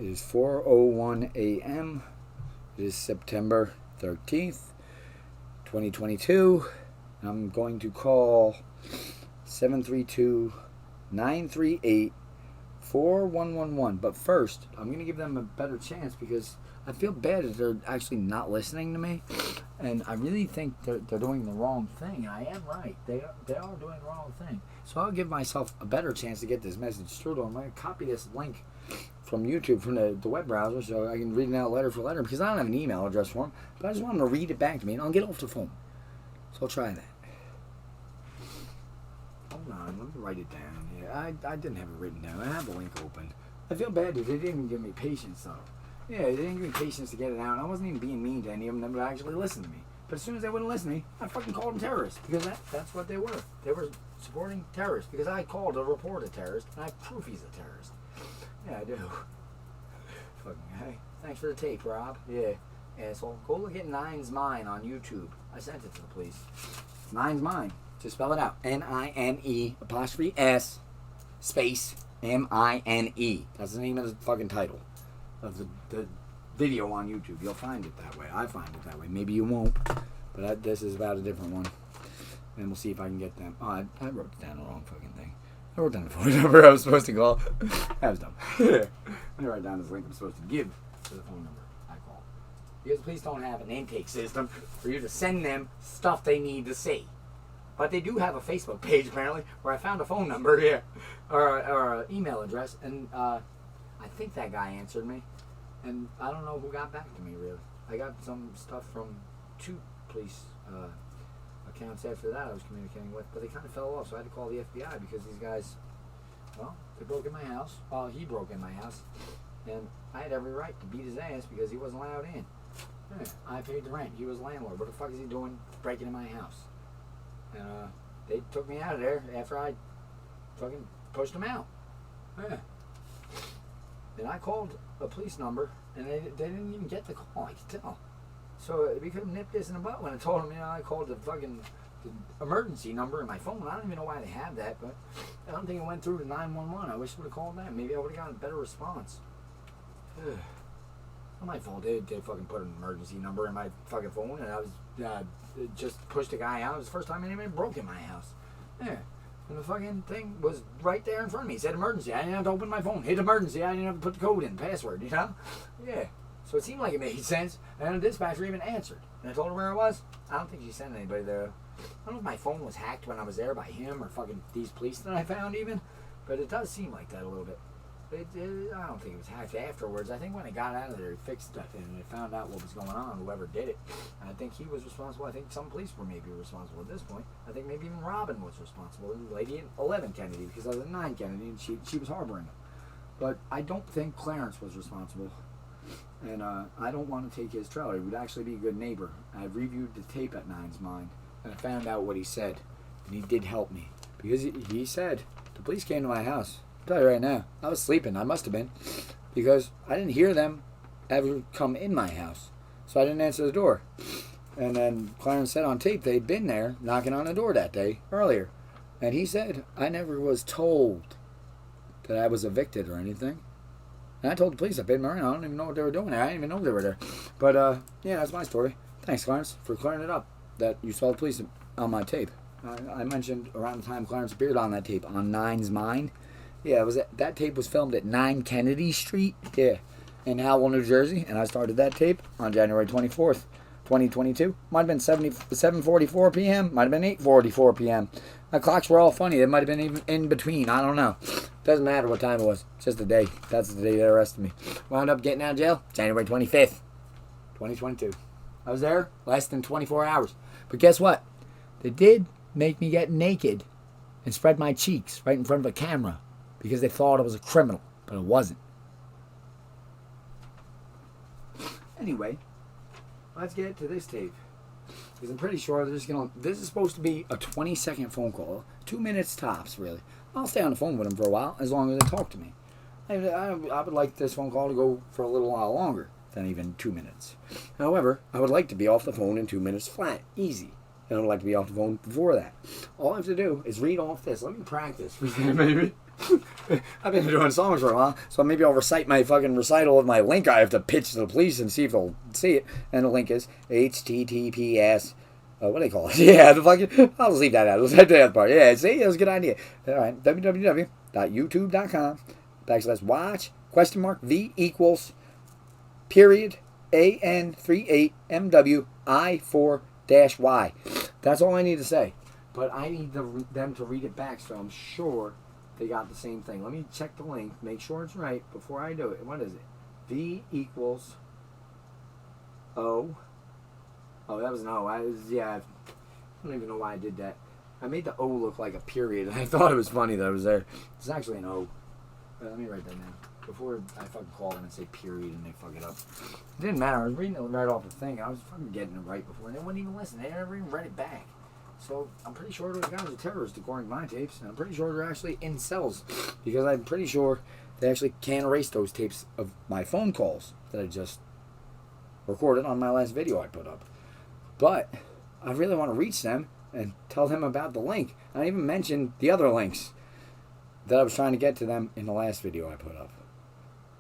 It is 4:01 a.m. It is September 13th, 2022. I'm going to call 732-938-4111. But first, I'm going to give them a better chance because I feel bad that they're actually not listening to me. And I really think they're doing the wrong thing. I am right. They are doing the wrong thing. So I'll give myself a better chance to get this message through to them. I'm going to copy this link from YouTube, from the web browser, so I can read it out letter for letter, because I don't have an email address for them, but I just want them to read it back to me, and I'll get off the phone. So I'll try that. Hold on, let me write it down. Yeah, I didn't have it written down. I have the link open. I feel bad that they didn't even give me patience, though. Yeah, they didn't give me patience to get it out. I wasn't even being mean to any of them that would actually listen to me. But as soon as they wouldn't listen to me, I fucking called them terrorists, because that's what they were. They were supporting terrorists, because I called to report a terrorist, and I have proof he's a terrorist. Yeah, I do. Fucking hey. Thanks for the tape, Rob. Yeah. Asshole. Go look at Nine's Mine on YouTube. I sent it to the police. It's Nine's Mine. Just spell it out. N-I-N-E_S space M-I-N-E. That's the name of the fucking title of the video on YouTube. You'll find it that way. I find it that way. Maybe you won't. But this is about a different one. And we'll see if I can get them. Oh, I wrote down the wrong fucking thing. I wrote down the phone number I was supposed to call. That was dumb. Let me write down this link I'm supposed to give to the phone number I called. Because police don't have an intake system for you to send them stuff they need to see. But they do have a Facebook page, apparently, where I found a phone number here, or an email address, and I think that guy answered me. And I don't know who got back to me, really. I got some stuff from 2 police accounts after that I was communicating with, but they kind of fell off, so I had to call the FBI because these guys, well, they broke in my house. Well, he broke in my house, and I had every right to beat his ass because he wasn't allowed in. Yeah, I paid the rent. He was a landlord. What the fuck is he doing breaking in my house? And they took me out of there after I fucking pushed him out. Yeah. And I called a police number, and they didn't even get the call, I could tell. So we could have nipped this in the butt when I told them, I called the emergency number in my phone. I don't even know why they have that, but I don't think it went through to 911. I wish I would have called them. Maybe I would have gotten a better response. Ugh. Not my fault. They fucking put an emergency number in my fucking phone, and I was just pushed a guy out. It was the first time anybody broke in my house. Yeah. And the fucking thing was right there in front of me. It said emergency. I didn't have to open my phone. Hit emergency. I didn't have to put the code in, password, Yeah. So it seemed like it made sense. And the dispatcher even answered. And I told her where I was. I don't think she sent anybody there. I don't know if my phone was hacked when I was there by him or fucking these police that I found even. But it does seem like that a little bit. I don't think it was hacked afterwards. I think when it got out of there, it fixed it and it found out what was going on, whoever did it. And I think he was responsible. I think some police were maybe responsible at this point. I think maybe even Robin was responsible. The lady at 11 Kennedy, because I was at 9 Kennedy, and she was harboring him. But I don't think Clarence was responsible. And I don't want to take his trailer. He would actually be a good neighbor. I reviewed the tape at Nine's Mine, and I found out what he said. And he did help me. Because he said, the police came to my house. I'll tell you right now, I was sleeping. I must have been. Because I didn't hear them ever come in my house. So I didn't answer the door. And then Clarence said on tape they'd been there knocking on the door that day earlier. And he said, I never was told that I was evicted or anything. And I told the police I paid my rent. I don't even know what they were doing there. I didn't even know they were there. But, yeah, that's my story. Thanks, Clarence, for clearing it up, that you saw the police on my tape. I mentioned around the time Clarence appeared on that tape, on Nine's Mine. Yeah, that tape was filmed at 9 Kennedy Street, in Howell, New Jersey. And I started that tape on January 24th, 2022. Might have been 7:44 p.m., might have been 8:44 p.m. My clocks were all funny. They might have been even in between. I don't know. Doesn't matter what time it was. It's just the day. That's the day they arrested me. Wound up getting out of jail January 25th, 2022. I was there less than 24 hours. But guess what? They did make me get naked and spread my cheeks right in front of a camera because they thought I was a criminal, but it wasn't. Anyway, let's get to this tape. Because I'm pretty sure this is supposed to be a 20-second phone call. 2 minutes tops, really. I'll stay on the phone with them for a while, as long as they talk to me. I would like this phone call to go for a little while longer than even 2 minutes. However, I would like to be off the phone in 2 minutes flat. Easy. And I would like to be off the phone before that. All I have to do is read off this. Let me practice, maybe. I've been doing songs for a while, so maybe I'll recite my fucking recital of my link I have to pitch to the police and see if they'll see it. And the link is HTTPS. What do they call it? Yeah, the fucking. I'll just leave that out. Let's head to that part. Yeah, see, that was a good idea. All right, www.youtube.com/watch V equals period AN38MWI4-Y. That's all I need to say. But I need them to read it back, so I'm sure they got the same thing. Let me check the link, make sure it's right before I do it. What is it? V equals O. Oh, that was an O. I don't even know why I did that. I made the O look like a period, and I thought it was funny that it was there. It's actually an O. Let me write that down. Before I fucking call them and say period and they fuck it up. It didn't matter. I was reading it right off the thing. And I was fucking getting it right before. And they wouldn't even listen. They never even read it back. So I'm pretty sure those guys are terrorists according to my tapes. And I'm pretty sure they're actually in cells. Because I'm pretty sure they actually can't erase those tapes of my phone calls that I just recorded on my last video I put up. But I really want to reach them and tell them about the link. I even mentioned the other links that I was trying to get to them in the last video I put up.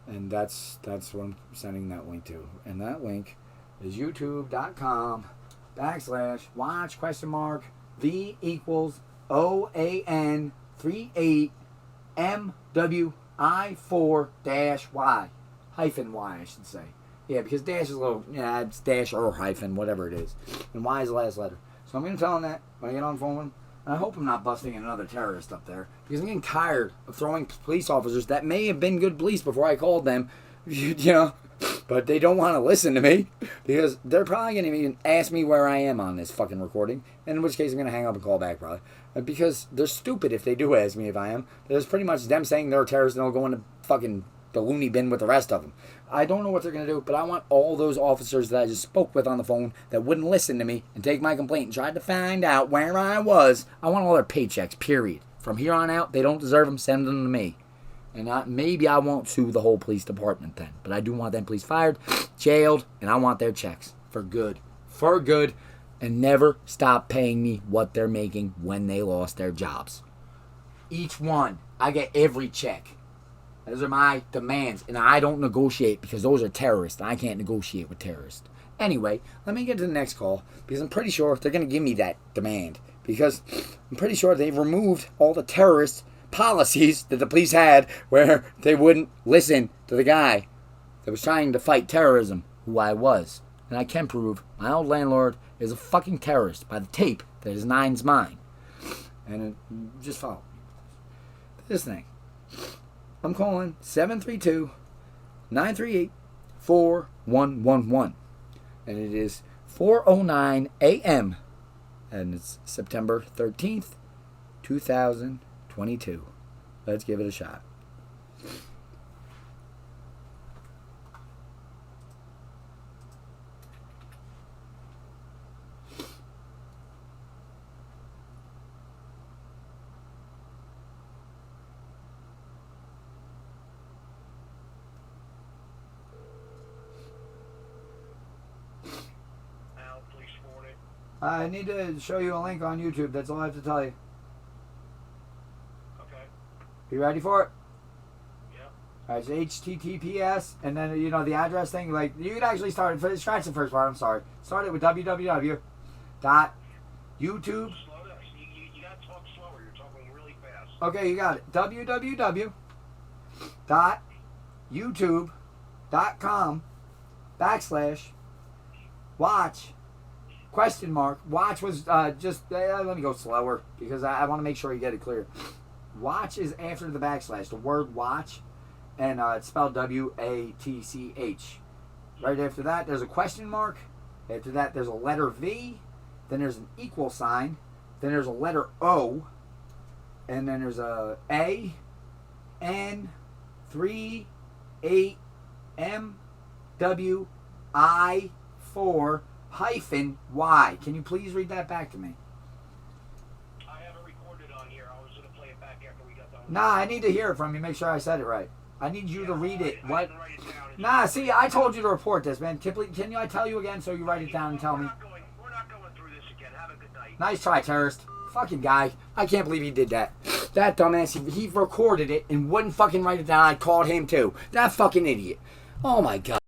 And that's what I'm sending that link to. And that link is youtube.com/watch V equals OAN38MWI4-Y. Hyphen Y, I should say. Yeah, because dash is a little, it's dash or hyphen, whatever it is. And Y is the last letter. So I'm going to tell them that when I get on the phone with them. I hope I'm not busting another terrorist up there. Because I'm getting tired of throwing police officers that may have been good police before I called them, but they don't want to listen to me. Because they're probably going to even ask me where I am on this fucking recording. And in which case I'm going to hang up and call back probably. Because they're stupid if they do ask me if I am. There's pretty much them saying they're terrorists and they'll go into fucking the loony bin with the rest of them. I don't know what they're going to do, but I want all those officers that I just spoke with on the phone that wouldn't listen to me and take my complaint and tried to find out where I was. I want all their paychecks, period. From here on out, they don't deserve them, send them to me. And maybe I won't sue the whole police department then. But I do want them police fired, jailed, and I want their checks for good. For good. And never stop paying me what they're making when they lost their jobs. Each one. I get every check. Those are my demands, and I don't negotiate because those are terrorists, and I can't negotiate with terrorists. Anyway, let me get to the next call, because I'm pretty sure they're going to give me that demand, because I'm pretty sure they've removed all the terrorist policies that the police had where they wouldn't listen to the guy that was trying to fight terrorism, who I was. And I can prove my old landlord is a fucking terrorist by the tape that is Nine's mine. And just follow this thing. I'm calling 732-938-4111. And it is 4:09 a.m. And it's September 13th, 2022. Let's give it a shot. I need to show you a link on YouTube. That's all I have to tell you. Okay. You ready for it? Yeah. All right, so HTTPS, and then, the address thing. Like, you could actually start it. Scratch the first part, I'm sorry. Start it with www.youtube. Slow down. You gotta talk slower. You're talking really fast. Okay, you got it. www.youtube.com/watch. Watch was let me go slower because I want to make sure you get it clear. Watch is after the backslash, the word watch, and it's spelled WATCH. Right after that, there's a question mark. After that, there's a letter V. Then there's an equal sign. Then there's a letter O. And then there's a A, N, 3, 8, M, W, I, 4, hyphen Y. Can you please read that back to me? I have it recorded on here. I was going to play it back after we got done. Nah, I need to hear it from you. Make sure I said it right. I need you to read it. What? I didn't write it down. Nah, see, I told you to report this, man. Can I tell you again so you write it down and tell me? We're not going through this again. Have a good night. Nice try, terrorist. Fucking guy. I can't believe he did that. That dumbass, he recorded it and wouldn't fucking write it down. I called him too. That fucking idiot. Oh my god.